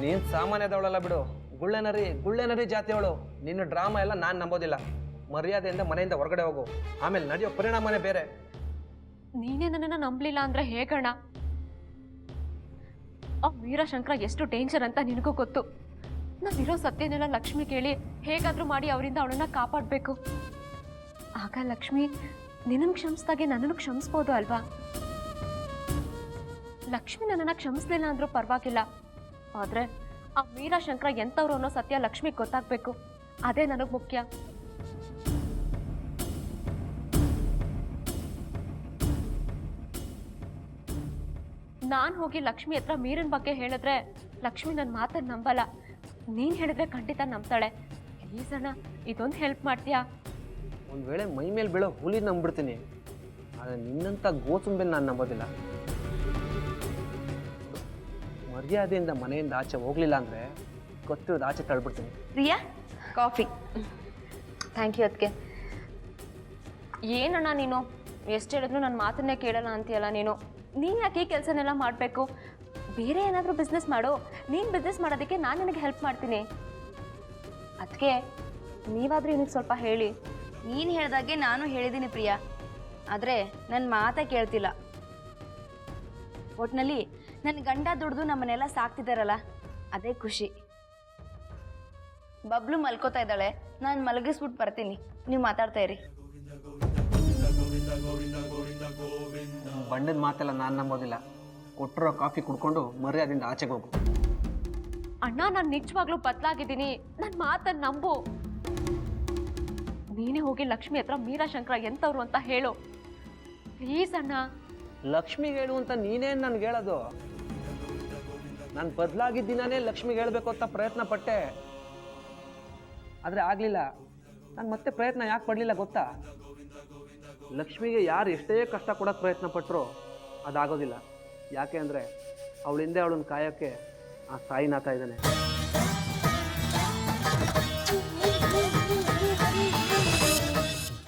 ನೀನು ಸಾಮಾನ್ಯದವಳಲ್ಲ ಬಿಡು, ಗುಳ್ಳೆನರಿ ಜಾತಿಯವಳು. ನಿನ್ನ ಡ್ರಾಮಾ ಎಲ್ಲ ನಾನು ನಂಬೋದಿಲ್ಲ. ಮರ್ಯಾದೆಯಿಂದ ಮನೆಯಿಂದ ಹೊರಗಡೆ ಹೋಗು, ಆಮೇಲೆ ನಡೆಯೋ ಪರಿಣಾಮನೇ ಬೇರೆ. ನೀನೇ ನನ್ನನ್ನು ನಂಬಲಿಲ್ಲ ಅಂದ್ರೆ ಹೇಗಣ್ಣ? ಆ ವೀರಶಂಕರ ಎಷ್ಟು ಡೇಂಜರ್ ಅಂತ ನಿನಗೂ ಗೊತ್ತು. ನಾವಿರೋ ಸತ್ಯನೆಲ್ಲ ಲಕ್ಷ್ಮಿ ಕೇಳಿ ಹೇಗಾದ್ರೂ ಮಾಡಿ ಅವರಿಂದ ಅವಳನ್ನ ಕಾಪಾಡಬೇಕು. ಆಗ ಲಕ್ಷ್ಮಿ ನಿನ್ನನ್ನು ಕ್ಷಮಿಸ್ದಾಗೆ ನನ್ನನ್ನು ಕ್ಷಮಿಸ್ಬೋದು ಅಲ್ವಾ? ಲಕ್ಷ್ಮಿ ನನ್ನನ್ನು ಕ್ಷಮಿಸ್ಲಿಲ್ಲ ಅಂದ್ರೂ ಪರವಾಗಿಲ್ಲ, ಆದರೆ ಆ ವೀರಶಂಕರ ಎಂಥವ್ರು ಅನ್ನೋ ಸತ್ಯ ಲಕ್ಷ್ಮಿಗೆ ಗೊತ್ತಾಗಬೇಕು. ಅದೇ ನನಗೆ ಮುಖ್ಯ. ನಾನು ಹೋಗಿ ಲಕ್ಷ್ಮಿ ಹತ್ರ ಮೀರನ ಬಗ್ಗೆ ಹೇಳಿದ್ರೆ ಲಕ್ಷ್ಮಿ ನನ್ನ ಮಾತನ್ನು ನಂಬಲ್ಲ. ನೀನು ಹೇಳಿದ್ರೆ ಖಂಡಿತ ನಂಬ್ತಾಳೆ. ಪ್ಲೀಸ್ ಅಣ್ಣ, ಇದೊಂದು ಹೆಲ್ಪ್ ಮಾಡ್ತೀಯಾ? ಒಂದು ವೇಳೆ ಮೈ ಮೇಲೆ ಬೀಳೋ ಹುಲಿ ನಂಬಿಡ್ತೀನಿ, ಆದರೆ ನಿನ್ನಂಥ ಗೋಸುಂಬೆಲ್ ನಾನು ನಂಬೋದಿಲ್ಲ. ಮರ್ಯಾದೆಯಿಂದ ಮನೆಯಿಂದ ಆಚೆ ಹೋಗಲಿಲ್ಲ ಅಂದರೆ ಗೊತ್ತಿರೋದು ಆಚೆ ತಳ್ಬಿಡ್ತೀನಿ. ಪ್ರಿಯಾ, ಕಾಫಿ. Thank you. ಅದಕ್ಕೆ ಏನಣ್ಣ ನೀನು ಎಷ್ಟು ಹೇಳಿದ್ರು ನನ್ನ ಮಾತನ್ನೇ ಕೇಳಲ್ಲ ಅಂತೀಯಲ್ಲ ನೀನು ಯಾಕೆ ಈ ಕೆಲಸನೆಲ್ಲ ಮಾಡಬೇಕು? ಬೇರೆ ಏನಾದರೂ ಬಿಸ್ನೆಸ್ ಮಾಡು. ನೀನು ಬಿಸ್ನೆಸ್ ಮಾಡೋದಕ್ಕೆ ನಾನು ನಿನಗೆ ಹೆಲ್ಪ್ ಮಾಡ್ತೀನಿ. ಅದಕ್ಕೆ ನೀವಾದರೂ ನಿನಗೆ ಸ್ವಲ್ಪ ಹೇಳಿ. ನೀನು ಹೇಳ್ದಾಗೆ ನಾನು ಹೇಳಿದ್ದೀನಿ ಪ್ರಿಯಾ, ಆದರೆ ನನ್ನ ಮಾತೇ ಕೇಳ್ತಿಲ್ಲ. ಒಟ್ಟಿನಲ್ಲಿ ನನ್ನ ಗಂಡ ದುಡ್ದು ನಮ್ಮನ್ನೆಲ್ಲ ಸಾಕ್ತಿದ್ದಾರಲ್ಲ, ಅದೇ ಖುಷಿ. ಬಬ್ಲು ಮಲ್ಕೋತಾ ಇದ್ದಾಳೆ, ನಾನು ಮಲಗಿಸ್ಬಿಟ್ಟು ಬರ್ತೀನಿ, ನೀವು ಮಾತಾಡ್ತಾ ಇರಿ. ಬಂಡದ ಮಾತೆಲ್ಲ ನಾನು ನಂಬೋದಿಲ್ಲ. ಕೊಟ್ಟಿರೋ ಕಾಫಿ ಕುಡ್ಕೊಂಡು ಮರ್ಯಾದೆಯಿಂದ ಆಚೆಗೆ ಹೋಗು. ಅಣ್ಣ, ನಾನು ನಿಜವಾಗ್ಲೂ ಬದಲಾಗಿದ್ದೀನಿ. ನನ್ನ ಮಾತನ್ನು ನಂಬು. ನೀನೇ ಹೋಗಿ ಲಕ್ಷ್ಮಿ ಹತ್ರ ವೀರಶಂಕರ ಎಂಥವ್ರು ಅಂತ ಹೇಳು ಪ್ಲೀಸ್ ಅಣ್ಣ. ಲಕ್ಷ್ಮಿಗೆ ಹೇಳು ಅಂತ ನೀನೇನು ನನಗೆ ಹೇಳೋದು? ನಾನು ಬದಲಾಗಿದ್ದೀನೇ ಲಕ್ಷ್ಮಿಗೆ ಹೇಳಬೇಕು ಅಂತ ಪ್ರಯತ್ನ ಪಟ್ಟೆ, ಆದರೆ ಆಗಲಿಲ್ಲ. ನಾನು ಮತ್ತೆ ಪ್ರಯತ್ನ ಯಾಕೆ ಪಡಲಿಲ್ಲ ಗೊತ್ತಾ? ಲಕ್ಷ್ಮಿಗೆ ಯಾರು ಎಷ್ಟೇ ಕಷ್ಟ ಕೊಡೋಕ್ಕೆ ಪ್ರಯತ್ನ ಪಟ್ಟರು ಅದಾಗೋದಿಲ್ಲ. ಯಾಕೆ ಅಂದರೆ ಅವಳ ಹಿಂದೆ ಅವಳನ್ನ ಕಾಯೋಕ್ಕೆ ಆ ಸಾಯಿನಾಥ ಇದ್ದಾನೆ.